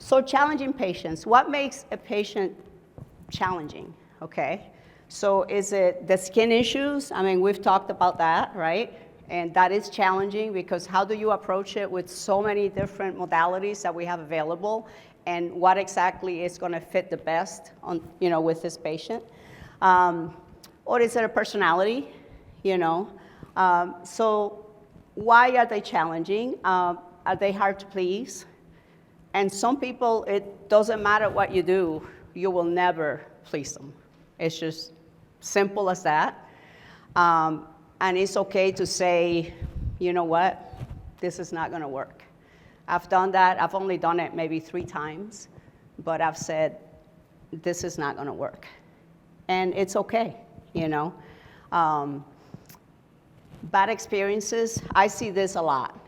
So challenging patients. What makes a patient challenging, okay? So is it the skin issues? I mean, we've talked about that, right? And that is challenging because how do you approach it with so many different modalities that we have available, and what exactly is going to fit the best on, with this patient? Or is it a personality, So why are they challenging? Are they hard to please? And some people, it doesn't matter what you do, you will never please them. It's just simple as that. And it's okay to say, you know what, this is not gonna work. I've done that, I've only done it maybe 3 times, but I've said, this is not gonna work. And it's okay, Bad experiences, I see this a lot.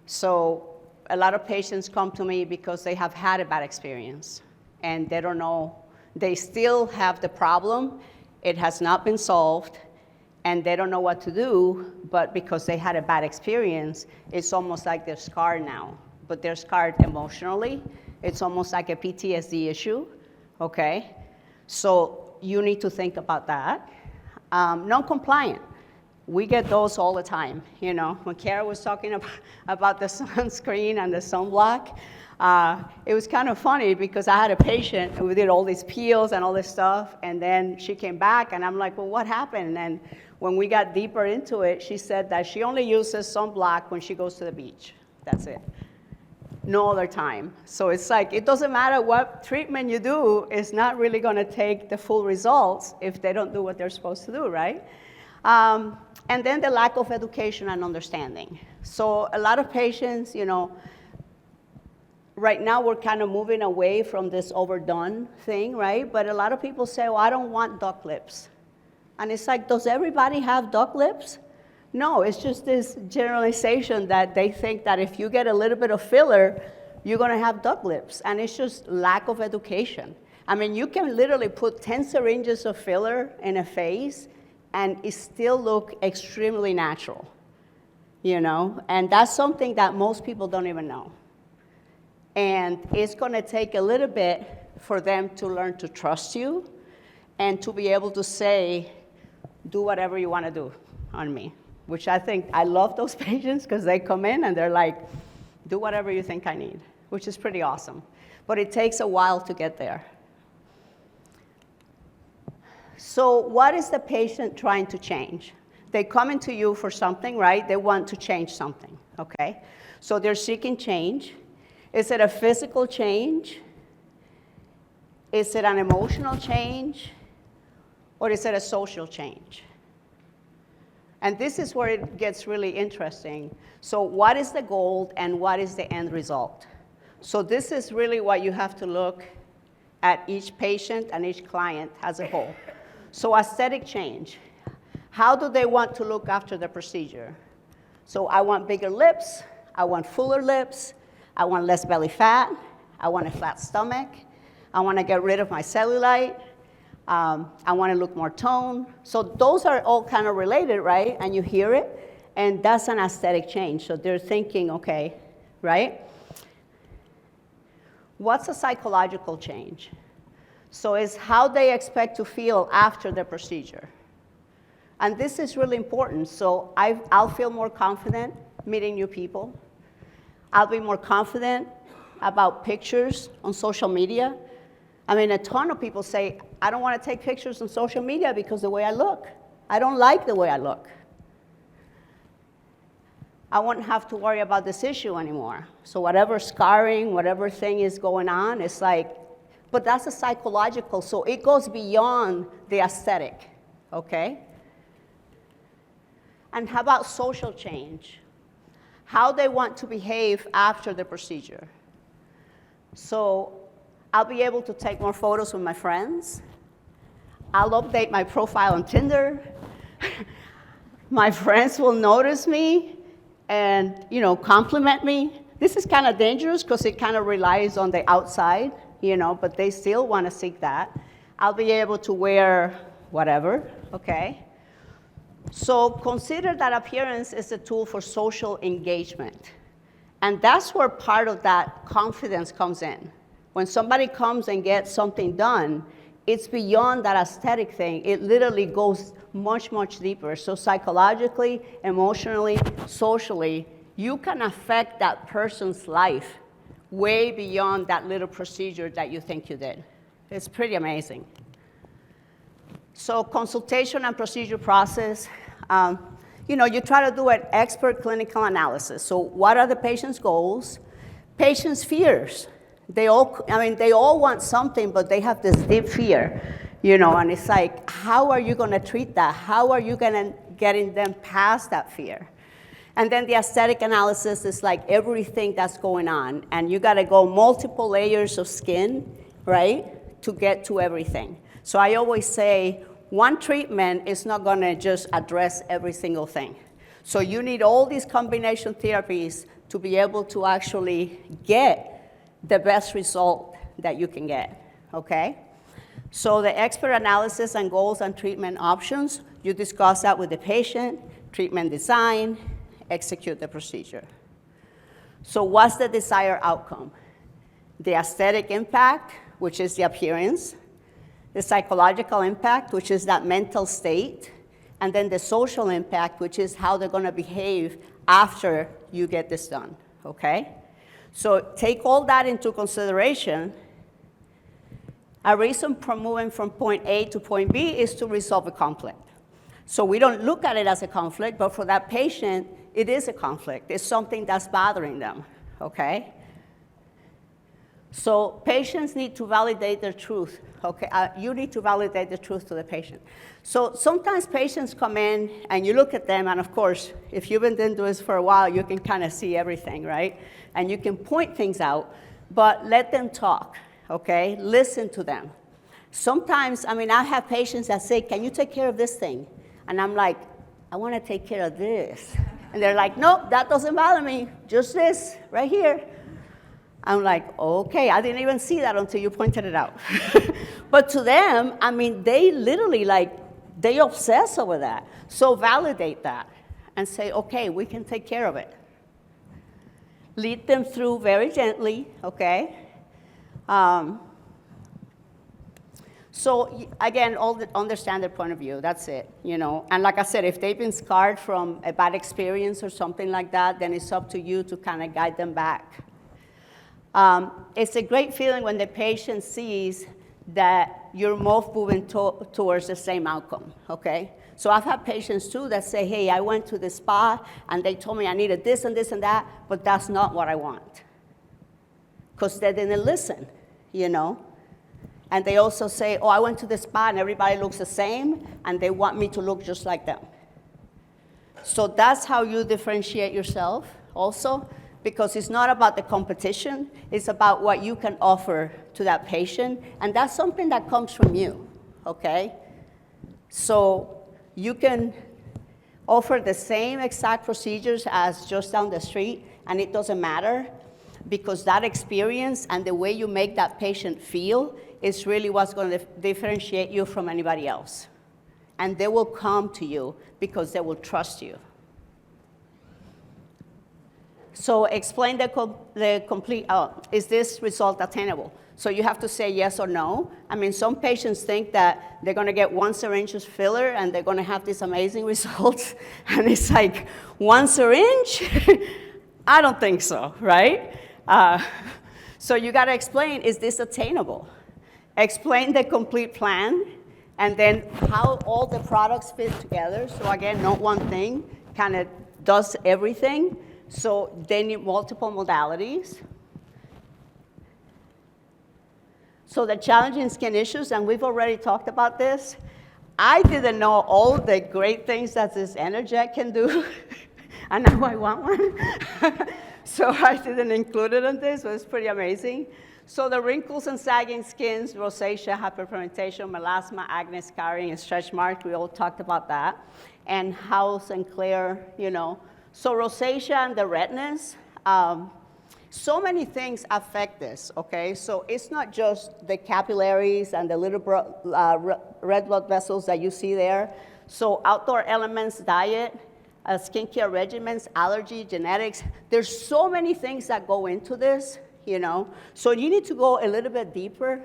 So a lot of patients come to me because they have had a bad experience and they don't know, they still have the problem, it has not been solved, and they don't know what to do, but because they had a bad experience, it's almost like they're scarred now, but they're scarred emotionally. It's almost like a PTSD issue, okay? So you need to think about that. Non-compliant. We get those all the time, When Kara was talking about the sunscreen and the sunblock, it was kind of funny because I had a patient who did all these peels and all this stuff, and then she came back, and I'm like, well, what happened? And when we got deeper into it, she said that she only uses sunblock when she goes to the beach. That's it. No other time. So it's like, it doesn't matter what treatment you do, it's not really going to take the full results if they don't do what they're supposed to do, right? And then the lack of education and understanding. So a lot of patients, right now we're kind of moving away from this overdone thing, right? But a lot of people say, well, I don't want duck lips. And it's like, does everybody have duck lips? No, it's just this generalization that they think that if you get a little bit of filler, you're gonna have duck lips. And it's just lack of education. I mean, you can literally put 10 syringes of filler in a face and it still look extremely natural, And that's something that most people don't even know. And it's gonna take a little bit for them to learn to trust you and to be able to say, do whatever you wanna do on me, which I love those patients because they come in and they're like, do whatever you think I need, which is pretty awesome. But it takes a while to get there. So what is the patient trying to change? They come into you for something, right? They want to change something, okay? So they're seeking change. Is it a physical change? Is it an emotional change? Or is it a social change? And this is where it gets really interesting. So what is the goal and what is the end result? So this is really what you have to look at each patient and each client as a whole. So aesthetic change. How do they want to look after the procedure? So I want bigger lips, I want fuller lips, I want less belly fat, I want a flat stomach, I want to get rid of my cellulite, I want to look more toned. So those are all kind of related, right? And you hear it, and that's an aesthetic change. So they're thinking, okay, right? What's a psychological change? So it's how they expect to feel after the procedure. And this is really important. So I'll feel more confident meeting new people. I'll be more confident about pictures on social media. I mean, a ton of people say, I don't want to take pictures on social media because the way I look. I don't like the way I look. I won't have to worry about this issue anymore. So whatever scarring, whatever thing is going on, it's like, but that's a psychological, so it goes beyond the aesthetic, okay? And how about social change? How they want to behave after the procedure. So I'll be able to take more photos with my friends. I'll update my profile on Tinder. My friends will notice me and, compliment me. This is kind of dangerous because it kind of relies on the outside, but they still want to seek that. I'll be able to wear whatever, okay? So consider that appearance is a tool for social engagement. And that's where part of that confidence comes in. When somebody comes and gets something done, it's beyond that aesthetic thing. It literally goes much, much deeper. So psychologically, emotionally, socially, you can affect that person's life way beyond that little procedure that you think you did. It's pretty amazing. So consultation and procedure process, you try to do an expert clinical analysis. So what are the patient's goals? Patient's fears. They all want something, but they have this deep fear, and it's like, how are you gonna treat that? How are you gonna getting them past that fear? And then the aesthetic analysis is like everything that's going on, and you gotta go multiple layers of skin, right, to get to everything. So I always say, one treatment is not gonna just address every single thing. So you need all these combination therapies to be able to actually get the best result that you can get, okay? So the expert analysis and goals and treatment options, you discuss that with the patient, treatment design, execute the procedure. So what's the desired outcome? The aesthetic impact, which is the appearance, the psychological impact, which is that mental state, and then the social impact, which is how they're gonna behave after you get this done, okay? So take all that into consideration. A reason for moving from point A to point B is to resolve a conflict. So we don't look at it as a conflict, but for that patient, it is a conflict. It's something that's bothering them, okay? So patients need to validate their truth, okay? You need to validate the truth to the patient. So sometimes patients come in and you look at them, and of course, if you've been doing this for a while, you can kind of see everything, right? And you can point things out, but let them talk, okay? Listen to them. Sometimes, I have patients that say, can you take care of this thing? And I'm like, I want to take care of this. And they're like, nope, that doesn't bother me, just this right here. I'm like, okay, I didn't even see that until you pointed it out. But to them, they literally they obsess over that. So validate that and say, okay, we can take care of it. Lead them through very gently, okay? So again, understand their point of view, that's it, And like I said, if they've been scarred from a bad experience or something like that, then it's up to you to kind of guide them back. It's a great feeling when the patient sees that you're both moving towards the same outcome, okay? So I've had patients too that say, hey, I went to the spa and they told me I needed this and this and that, but that's not what I want. Because they didn't listen, And they also say, oh, I went to the spa and everybody looks the same and they want me to look just like them. So that's how you differentiate yourself also, because it's not about the competition, it's about what you can offer to that patient, and that's something that comes from you, okay? So you can offer the same exact procedures as just down the street, and it doesn't matter, because that experience and the way you make that patient feel is really what's going to differentiate you from anybody else. And they will come to you because they will trust you. So explain the complete, is this result attainable? So you have to say yes or no. Some patients think that they're gonna get 1 syringe of filler and they're gonna have these amazing results. And it's like, 1 syringe? I don't think so, right? So you gotta explain, is this attainable? Explain the complete plan, and then how all the products fit together. So again, not one thing kind of does everything. So they need multiple modalities. So the challenging skin issues, and we've already talked about this. I didn't know all the great things that this Energet can do, and now I want one. So I didn't include it in this, but it's pretty amazing. So the wrinkles and sagging skins, rosacea, hyperpigmentation, melasma, acne, scarring, and stretch marks, we all talked about that. And how Sinclair, So rosacea and the redness, so many things affect this, okay? So it's not just the capillaries and the little red blood vessels that you see there. So outdoor elements, diet, skincare regimens, allergy, genetics. There's so many things that go into this, you know. So you need to go a little bit deeper.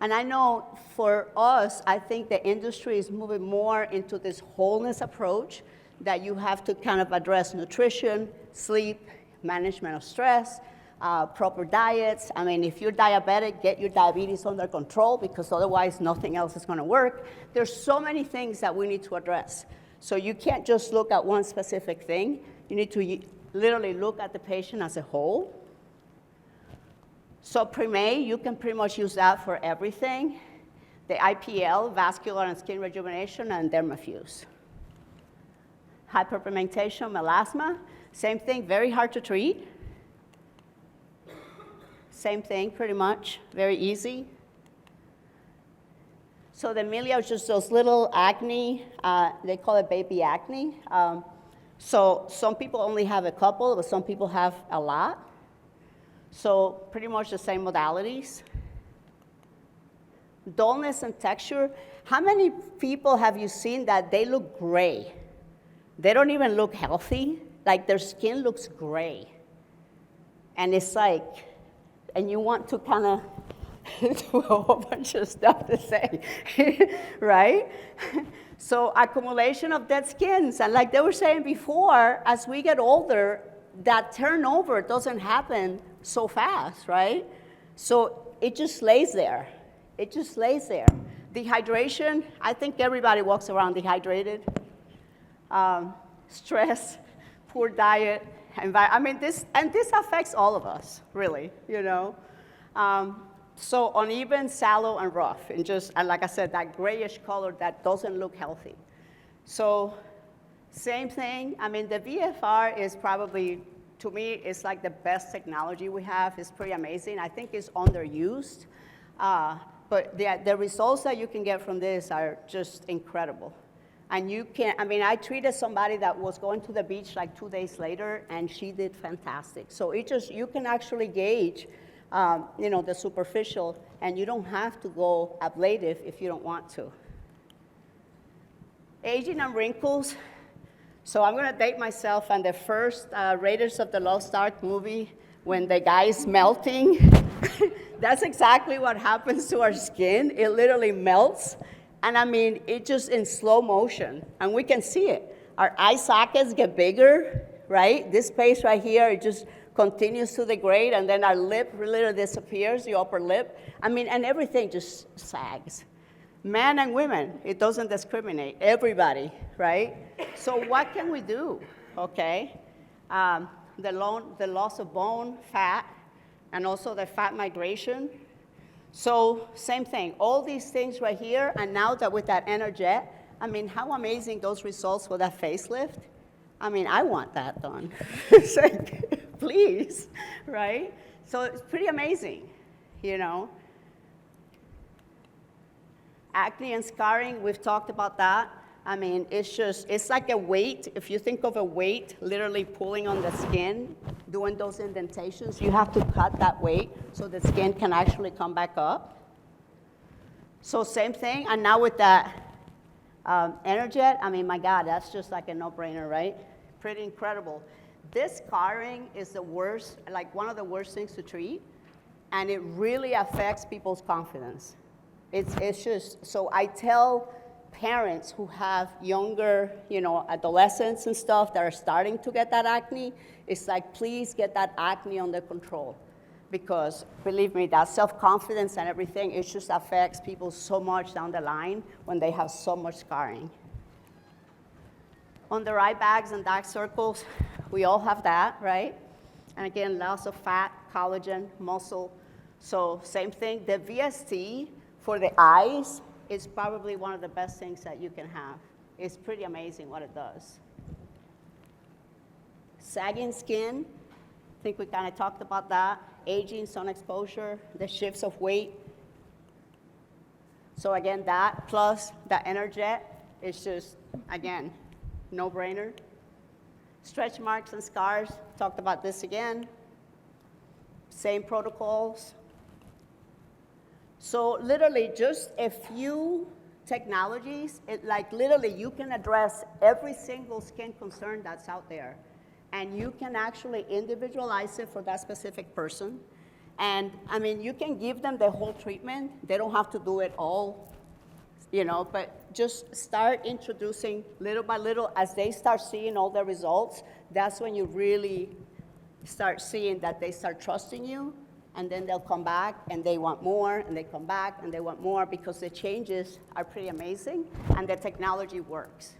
And I know for us, I think the industry is moving more into this wholeness approach that you have to kind of address nutrition, sleep, management of stress, proper diets. I mean, if you're diabetic, get your diabetes under control because otherwise nothing else is gonna work. There's so many things that we need to address. So you can't just look at one specific thing. You need to literally look at the patient as a whole. So Prime, you can pretty much use that for everything. The IPL, vascular and skin rejuvenation, and dermafuse. Hyperpigmentation, melasma, same thing, very hard to treat. Same thing, pretty much, very easy. So the milia is just those little acne, they call it baby acne. So some people only have a couple, but some people have a lot. So pretty much the same modalities. Dullness and texture. How many people have you seen that they look gray? They don't even look healthy. Like their skin looks gray. And it's like, and you want to kind of do a whole bunch of stuff to say, right? So accumulation of dead skins. And like they were saying before, as we get older, that turnover doesn't happen so fast, right? So it just lays there. It just lays there. Dehydration, I think everybody walks around dehydrated. Stress, poor diet, I mean, this affects all of us, really, you know? So uneven, sallow, and rough, and like I said, that grayish color that doesn't look healthy. So same thing, I mean, the VFR is probably, to me, it's like the best technology we have. It's pretty amazing. I think it's underused, but the results that you can get from this are just incredible. And you can, I mean, I treated somebody that was going to the beach like 2 days later, and she did fantastic. So it just, you can actually gauge, you know, the superficial, and you don't have to go ablative if you don't want to. Aging and wrinkles. So I'm gonna date myself on the first Raiders of the Lost Ark movie when the guy's melting. That's exactly what happens to our skin. It literally melts. And I mean, it just in slow motion, and we can see it. Our eye sockets get bigger, right? This space right here, it just continues to degrade, and then our lip literally disappears, the upper lip. I mean, and everything just sags. Men and women, it doesn't discriminate, everybody, right? So what can we do, okay? The loss of bone, fat, and also the fat migration. So same thing, all these things right here, and now that with that Energet, I mean, how amazing those results for that facelift. I mean, I want that done. It's like, please, right? So it's pretty amazing, you know. Acne and scarring, we've talked about that. I mean, it's like a weight. If you think of a weight literally pulling on the skin, doing those indentations, you have to cut that weight so the skin can actually come back up. So same thing, and now with that Energet, I mean, my God, that's just like a no-brainer, right? Pretty incredible. This scarring is the worst, like one of the worst things to treat, and it really affects people's confidence. It's just, so I tell parents who have younger, you know, adolescents and stuff that are starting to get that acne, it's like, please get that acne under control. Because believe me, that self-confidence and everything, it just affects people so much down the line when they have so much scarring. Under eye bags and dark circles, we all have that, right? And again, loss of fat, collagen, muscle. So same thing, the VST for the eyes, is probably one of the best things that you can have. It's pretty amazing what it does. Sagging skin, I think we kind of talked about that. Aging, sun exposure, the shifts of weight. So again, that plus the Energet is just, again, no-brainer. Stretch marks and scars, talked about this again. Same protocols. So literally just a few technologies, like literally you can address every single skin concern that's out there. And you can actually individualize it for that specific person. And I mean, you can give them the whole treatment. They don't have to do it all, but just start introducing little by little. As they start seeing all the results, that's when you really start seeing that they start trusting you, and then they'll come back and they want more, and they come back and they want more, because the changes are pretty amazing and the technology works.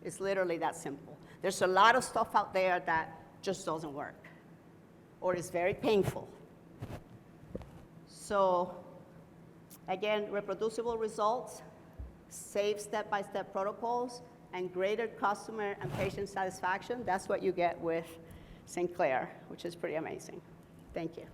It's literally that simple. There's a lot of stuff out there that just doesn't work, or is very painful. So again, reproducible results, safe step-by-step protocols, and greater customer and patient satisfaction. That's what you get with Sinclair, which is pretty amazing. Thank you.